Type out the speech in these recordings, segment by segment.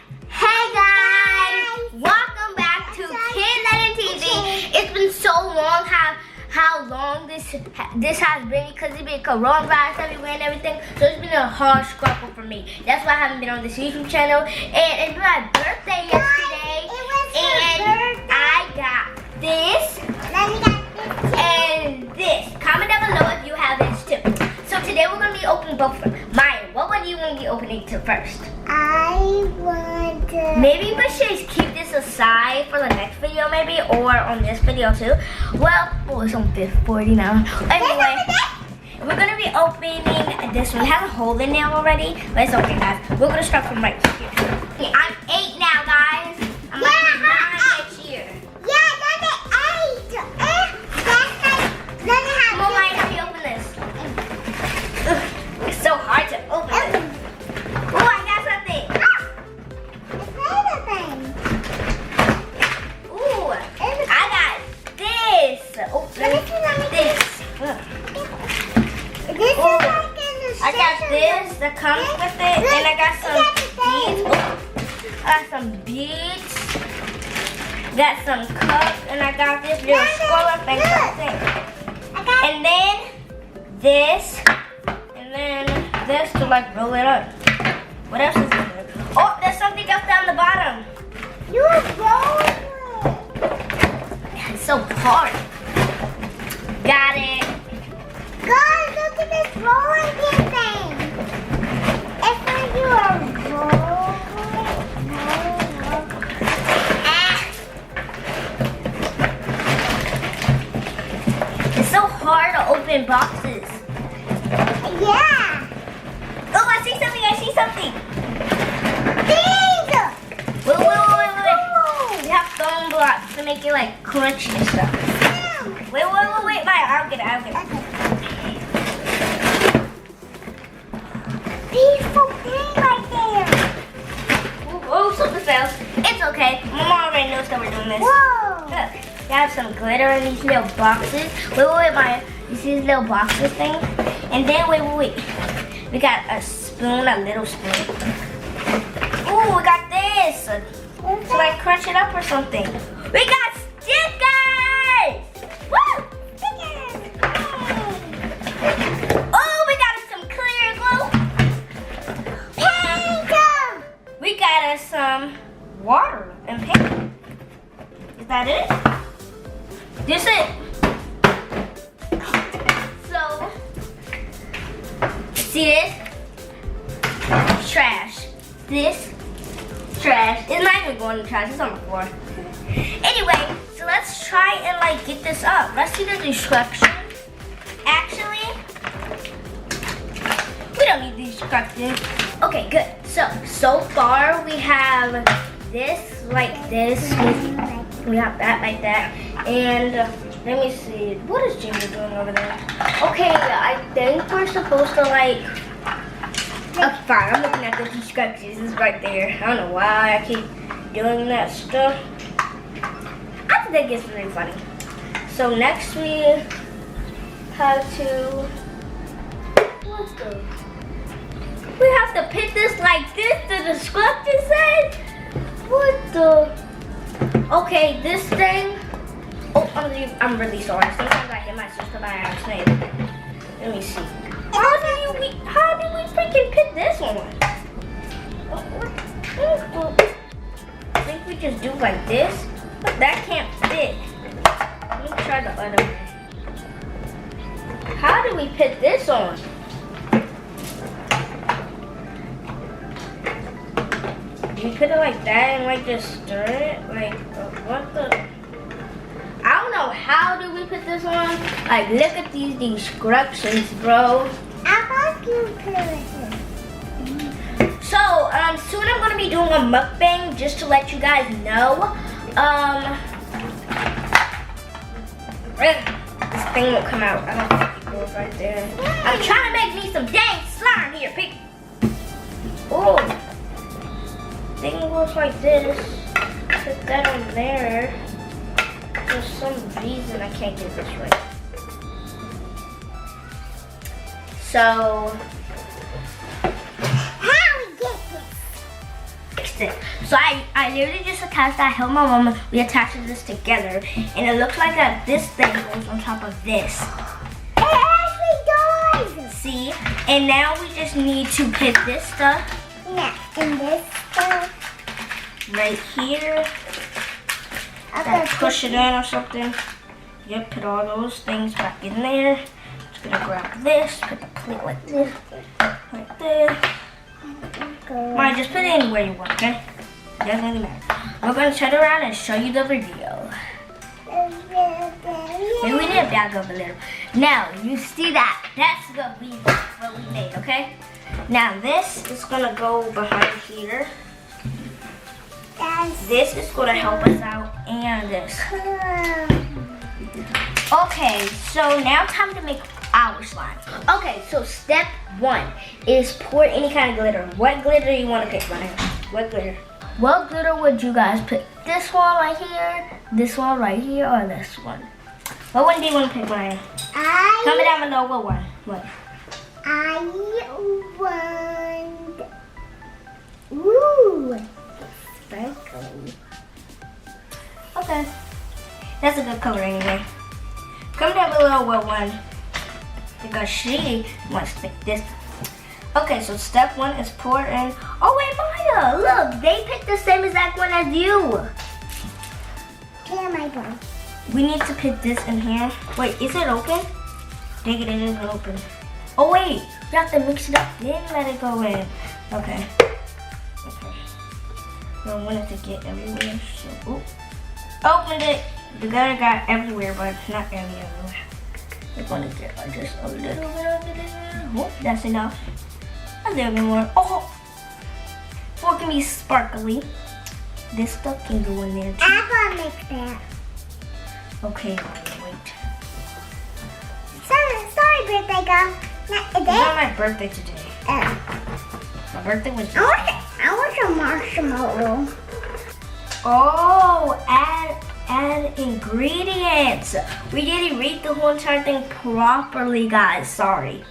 Hey guys! Welcome back to Kids and TV. It's been so long how long this has been because it's been coronavirus everywhere and everything. So it's been a hard struggle for me. That's why I haven't been on this YouTube channel. And it's my birthday yesterday. And I got this and this. Comment down below if you have this too. So today we're going to be opening both of them. Maya, what one do you want to be opening to first? I want to... Maybe we should keep this aside for the next video maybe, or on this video too. Well, oh, it's on 40 now. Anyway, we're going to be opening this one. It has a hole in there already, but it's okay guys. We're going to start from right here. Okay, I'm 8 now guys. I'm like 9 next year. Yeah, that's 8. Come on, Maya, help me open this. Ugh, it's so hard to open it. Oh, I got something. Ooh, I got this. Oh, let me this. I got this that comes with it, and I got some beads. Oh, I got some beads. Got some cups, and I got this little scroll thing. And then this, and then this to like roll it up. What else is there? Oh, there's something else down the bottom. You roll it. It's so hard. Got it. Guys, look at this rolling pin thing. It's like you are rolling. It's so hard to open boxes. Yeah. Oh, I see something. I see something. Big. Wait. We have foam blocks to make it like crunchy and stuff. Wait, Maya, I'll get it. He's so big right there. Oh, something fell. It's okay. Mom already knows that we're doing this. Whoa. Look, we have some glitter in these little boxes. Wait, Maya. You see these little boxes thing? And then, wait. We got a spoon, a little spoon. Ooh, we got this. To like crunch it up or something. We got stickers! Woo! Stickers! Oh, we got us some clear glue. Paint. We got us some water and paint. Is that it? This it. So, see this? Trash. This trash. It's not even going in the trash. It's on the floor. Anyway, so let's try and like get this up. Let's see the instructions. Actually, we don't need these instructions. Okay, good. So far we have this like this. We have that like that. And let me see. What is Ginger doing over there? Okay, I think we're supposed to like. Okay, fine. I'm looking at the instructions. It's right there. I don't know why I keep doing that stuff. I think it's really funny. So next we have to. What the? We have to put this like this. The instructions says. What the? Okay, this thing. Oh, I'm really sorry. Sometimes I hit my sister by accident. Let me see. How do we freaking put this on? I think we just do like this, but that can't fit. Let me try the other way. How do we put this on? Do you put it like that and like just stir it? Like, what the? I don't know. How do we put this on? Like, look at these instructions, bro. So, soon I'm going to be doing a mukbang just to let you guys know. This thing won't come out. I don't think it goes right there. I'm trying to make me some dang slime here, people. Oh, thing goes like this. Put that on there. For some reason I can't get this right. So, how we get this? stick. So I literally just attached that. I helped my mom. We attached this together, and it looks like that this thing goes on top of this. It actually does. See? And now we just need to put this stuff. Yeah, and this stuff. Right here. Like push it in or something. Yep, put all those things back in there. Just gonna grab this, put the plate like this, like this. Alright, just put it anywhere you want, okay? Doesn't really matter. We're gonna turn around and show you the video. Maybe we need to back up a little. Now, you see that? That's what we made, okay? Now this is gonna go behind here. This is gonna help us out, and this. Okay, so now time to make our slime. Okay, so step 1 is pour any kind of glitter. What glitter you want to pick, Ryan? What glitter? What glitter would you guys pick? This one right here, this one right here, or this one? What one do you want to pick, Ryan? Comment down below what one. What? I want. Ooh, sparkly. Okay, that's a good color anyway. Comment down below what one, because she wants to pick this. Okay, so step 1 is pour in. Oh wait, Maya, look, they picked the same exact one as you. Here, my boy. We need to put this in here. Wait, is it open? Dang it, it isn't open. Oh wait, you have to mix it up, then let it go in. Okay. Okay. I don't want it to get everywhere, so, ooh. Opened it. The glitter got everywhere, but not everywhere. We're gonna get just a little bit under there. Oh, that's enough. A little bit more. Oh! For it can be sparkly. This stuff can go in there too. I'm gonna mix that. Okay, wait. Sorry, birthday girl. Not It's today. not my birthday today. My birthday was I want a marshmallow. Oh, add ingredients. We didn't read the whole entire thing properly, guys. Sorry.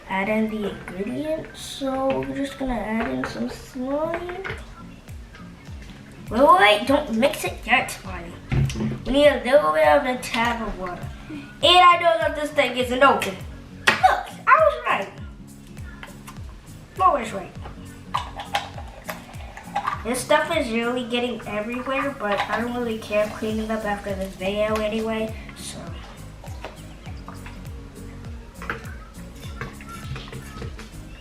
Add in the ingredients. So we're just gonna add in some slime. Wait, don't mix it yet, Slime. We need a little bit of a tab of water. And I know that this thing isn't open. Look, I was right. I'm always right. This stuff is really getting everywhere, but I don't really care cleaning up after this video anyway, so.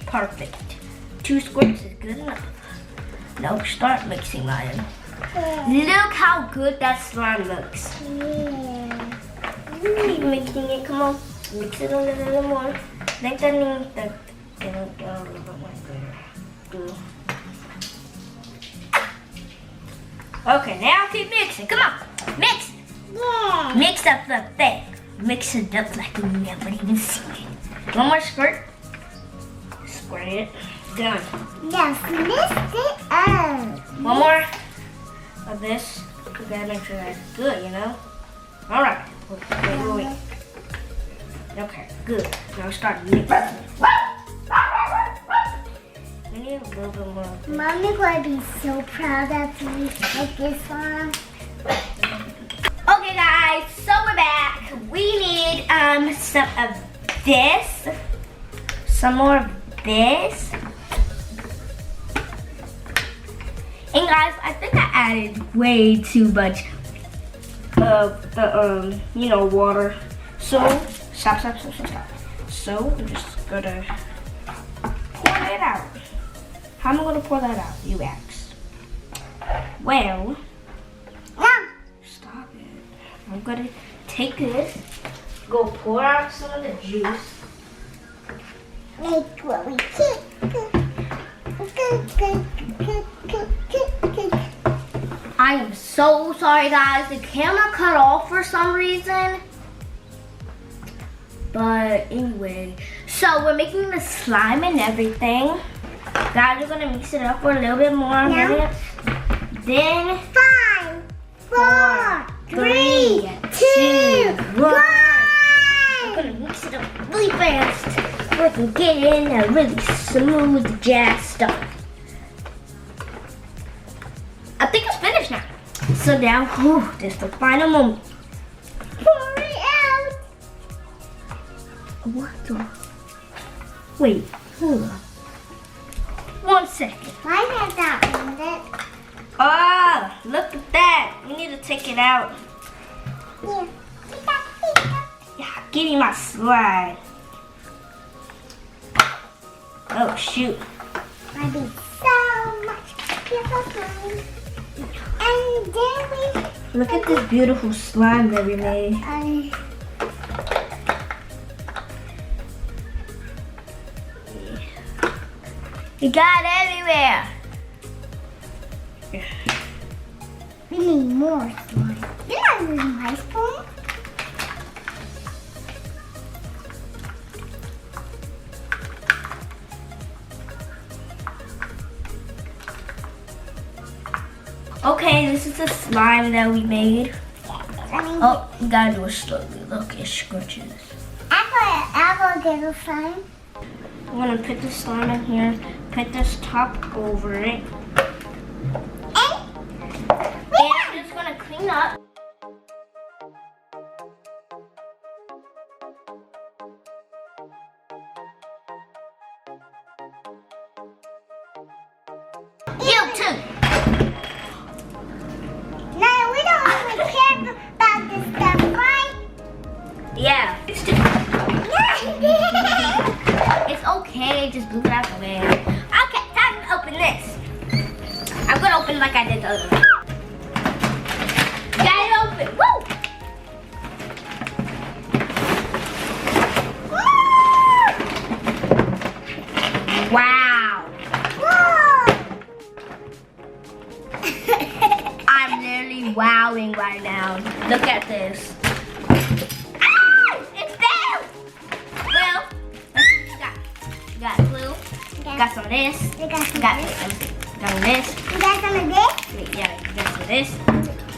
Perfect. 2 squirts is good enough. Now start mixing, Ryan. Look how good that slime looks. Yeah. Keep mixing it, come on. Mix it a little more. I think that means that it'll get a little bit more glitter. Okay, now keep mixing. Come on, mix. Yeah. Mix up the thing. Mix it up like we never even seen it. One more squirt. Squirt it. Done. Just mix it up. One more of this. We gotta make sure that's good, you know? All right. Wait. Okay, good. Now start mixing. We need a little bit more of this. Mommy's gonna be so proud of me with this one. Okay guys, so we're back. We need some of this, some more of this. And guys, I think I added way too much of the water. So stop. So I'm just gonna pour it out. How am I gonna pour that out, you ask? Well, stop it. I'm gonna take this, go pour out some of the juice. Make what we I am so sorry guys, the camera cut off for some reason. But anyway, so we're making the slime and everything. Guys, we're gonna mix it up for a little bit more minutes. Then 5, 4, 3, 2, 1. I'm gonna mix it up really fast so we can get in a really smooth jazz stuff. So now, whew, this is the final moment. Pour it out. What the? Wait, hold on. 1 second. Why has that opened it? Oh, look at that. We need to take it out. Yeah. Yeah, give me my slide. Oh, shoot. Might be so much beautiful slime. And then Look at this beautiful slime that we made. You got it everywhere. we need more slime. You're not using my spoon. Okay, this is the slime that we made. I Oh, you gotta do it slowly. Look, it scratches. Apple get a slime. I'm gonna put the slime in here, put this top over it, and I'm just gonna clean up. You too. No, we don't even care about this stuff, right? Yeah. It's okay, just move it out the way. Okay, time to open this. I'm gonna open like I did the other one. Got it open, woo! Wow, Whoa! I'm literally wowing right now. Look at this. It's there! Well, we got glue. Got some of this. We got some Got of this. this. We got some of this. Yeah, we got some of this.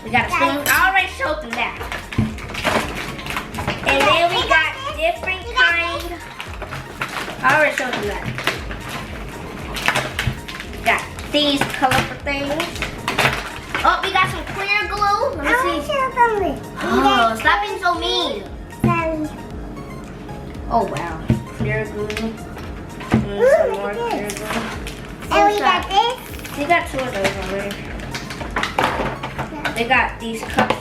We got a spoon. I already showed them that. And then we got different kind. I already showed them that. Got these colorful things. Oh, we got some clear glue. Let me see. Oh, stop being so mean. Sorry. Oh wow, clear glue. And Ooh, some look more at clear this. glue. And we got this. We got 2 of those already. They got these cups. We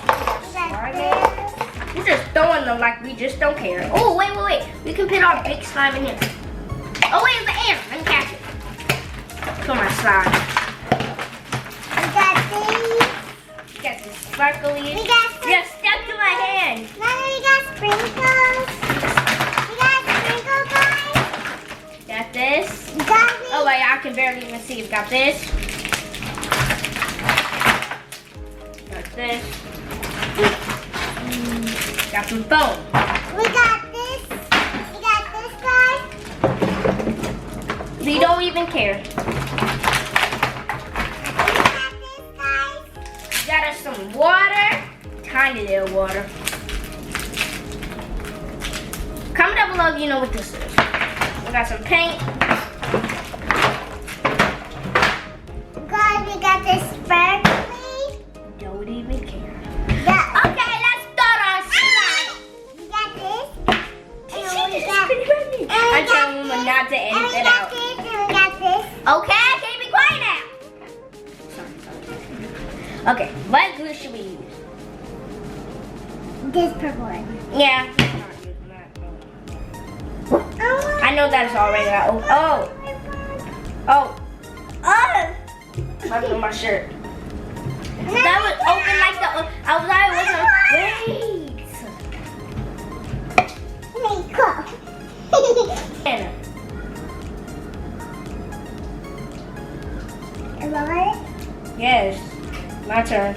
got this. We're just throwing them like we just don't care. Oh, wait. We can put our big slime in here. Oh, wait, it's the air. Let me catch it. Put my slime. We got these. We got this sparkly. We got some. Just stuck to my hand. Now we got sprinkles. We got sprinkles, guys. Got this. We got these. Oh, wait, I can barely even see. We got this. Got this. Got some foam. We got this. We got this, guys. We don't even care. We got this, guys. Got us some water. Tiny little water. Comment down below if you know what this is. We got some paint. Guys, we got this sparkly. Don't even care. Yeah. Okay, let's start our slime. We got this. And we got, I'm telling Mama not to and edit we it got out. this, and we got this. Okay, I can't be quiet now. Okay, what glue should we use? This purple one. Yeah. Oh, I know that it's already out. Oh. Left on my shirt. That was open like the. I was makeup. wait. Is that right? Yes. My turn.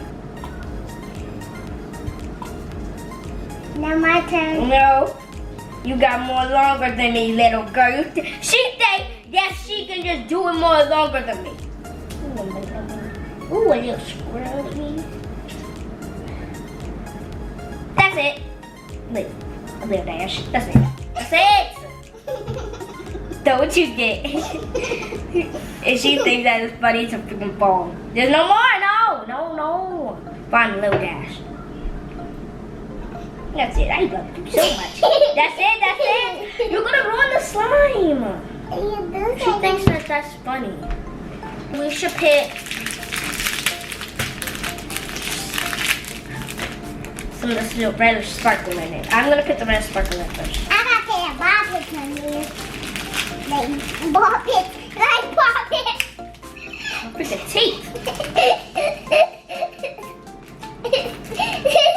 Now my turn. No. You got more longer than me, little girl. She think that she can just do it more longer than me. Ooh, a little squirrel with me. That's it. Wait, a little dash. That's it. That's it. So what you get? And she thinks that it's funny to freaking fall. There's no more. No. Fine, little dash. That's it. I love you so much. That's it. You're gonna ruin the slime. She thinks that that's funny. We should pick some of this red sparkle in it. I'm gonna put the red sparkle in first. I gotta put a ball pit in here. Like ball pit. Look at the teeth. This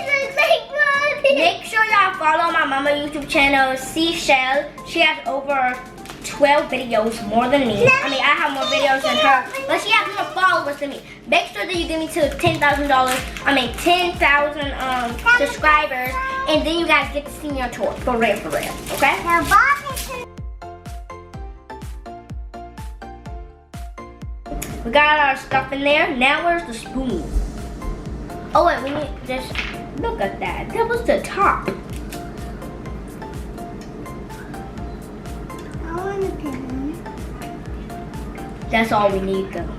looks like ball pit. Make sure y'all follow my mama YouTube channel, Seashell. She has over 12 videos more than me. I mean, I have more videos than her, but she has more followers than me. Make sure that you give me to $10,000. I mean, 10,000 subscribers, and then you guys get to see me on tour for real. Okay? Now ball pit. We got our stuff in there. Now where's the spoon? Oh wait, we need this. Look at that. That was the top. I want a pin. That's all we need though.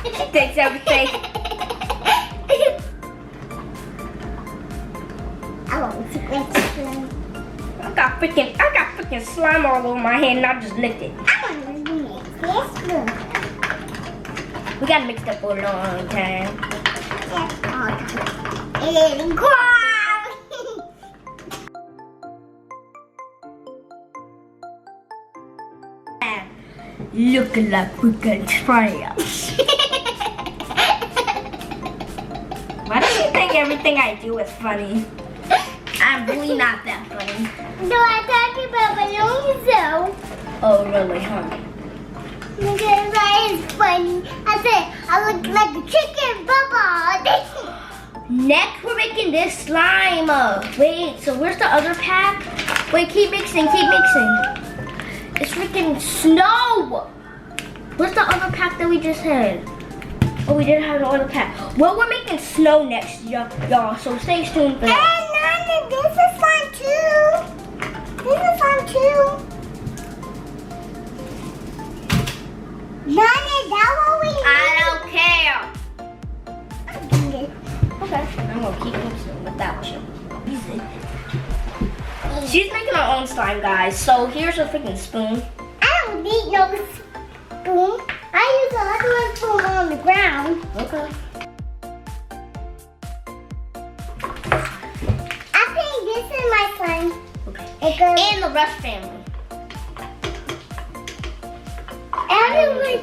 She takes everything. I want to get this. I got freaking slime all over my hand and I just licked it. I want to do this one. We gotta mix that for a long time. Yes, all time. And grab. Looking like freaking trash. Why does she think everything I do is funny? I'm really not that funny. No, I'm talking about balloons though. Oh, really, huh? Because that is funny. I said I look like a chicken bubble. Next, we're making this slime. Wait, so where's the other pack? Wait, keep mixing. It's freaking snow. Where's the other pack that we just had? Oh, we didn't have no other pack. Well, we're making snow next, y'all. So stay tuned for that. And Nana, this is fun too. Nana, that's what we need. I don't care. Okay. Okay, I'm gonna keep mixing without you. She's making her own slime, guys. So here's a freaking spoon. I don't need no spoon. I use the other one spoon on the ground. Okay. I think this is my slime. Okay. It goes. And the Rush family. Everyone.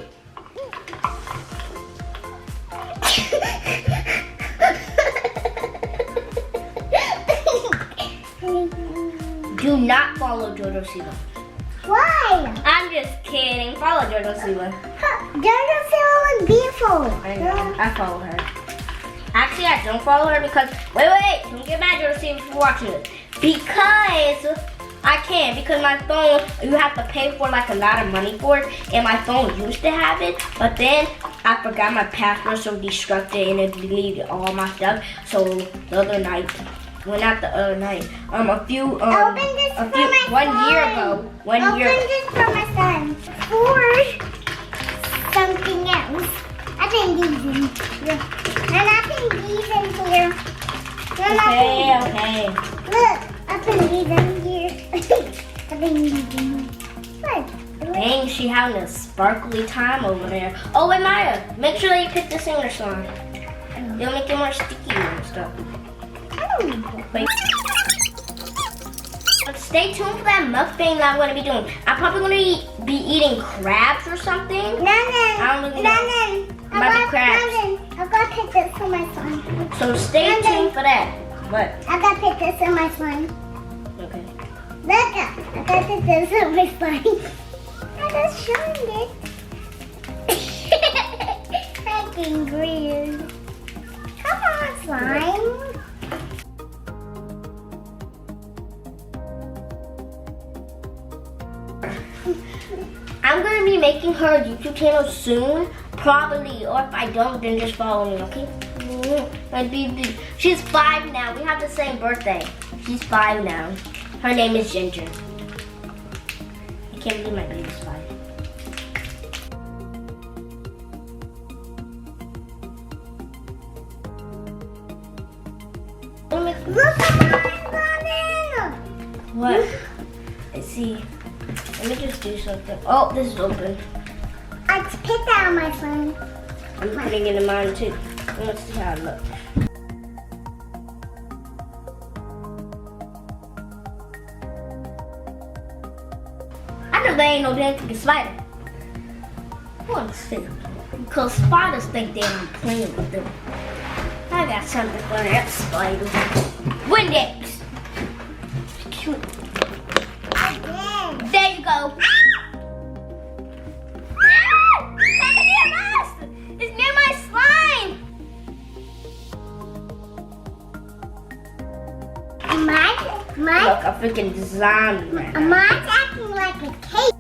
Do not follow Jojo Siwa. Why? I'm just kidding. Follow Jojo Siwa. Jojo Siwa was beautiful. I follow her. Actually, I don't follow her because wait, don't get mad, Jojo Siwa, for watching it. Because I can't. Because my phone, you have to pay for like a lot of money for it, and my phone used to have it, but then I forgot my password, so destructed and it deleted all my stuff. So the other night. Well, not the other night. Open this for my one son. year ago. Open this for my son. For something else. I think these in here. And I think these in here. Okay. Look, I think these in here. I think these in here. Look. Dang, she having a sparkly time over there. Oh, wait, Maya, make sure that you pick this in your slime. It'll make it more sticky and stuff. Wait. Stay tuned for that mukbang that I'm going to be doing. I'm probably going to be eating crabs or something. I don't really know. Might be crabs. I gotta pick this for my son. So stay tuned for that. What? I gotta pick this for my son. Okay. Look, I gotta pick this for my son. I just showing it. Freaking green. Come on, slime. I'm going to be making her YouTube channel soon, probably, or if I don't, then just follow me, okay? My baby. She's 5 now. We have the same birthday. She's 5 now. Her name is Ginger. I can't believe my baby's 5. Look at mine. What? Let's see. Let me just do something. Oh, this is open. I spit out my slime. I'm putting it in mine too. Let's see how it looks. I know there ain't no damn thing spider. One thing. Because spiders think they're playing with them. I got something for that spider. Windex. Cute. There you go. It's near my slime. Look, a freaking zombie right now. Mine's acting like a cake.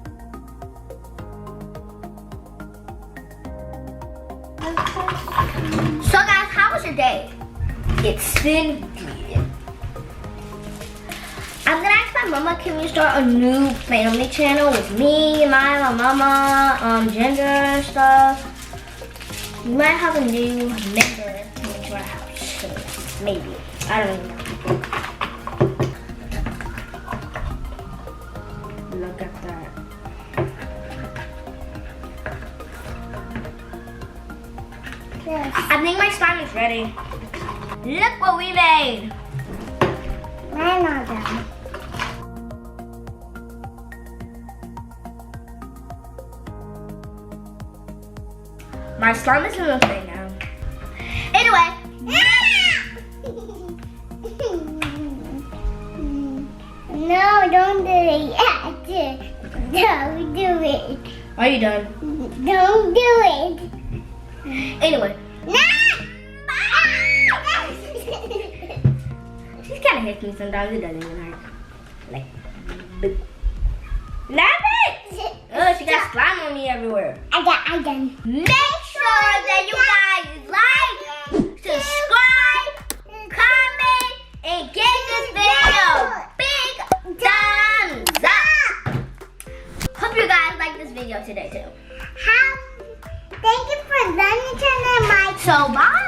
So guys, how was your day? It's been good. I'm gonna ask my mama, can we start a new family channel with me, my mama, Ginger and stuff? We might have a new member coming to our house soon. Maybe. I don't know. Look at that. Yes. I think my slime is ready. Look what we made. Mine not done. My slime is in the thing now. Anyway. No, don't do it yet. Don't do it. Are you done? Don't do it. Anyway. No! She's kind of hits me sometimes. It doesn't even hurt. Like, boop. Love it! Oh, she got slime on me everywhere. I done. Make sure that you guys like, subscribe, comment, and give this video big thumbs up. Hope you guys like this video today too. Thank you for listening to my So bye.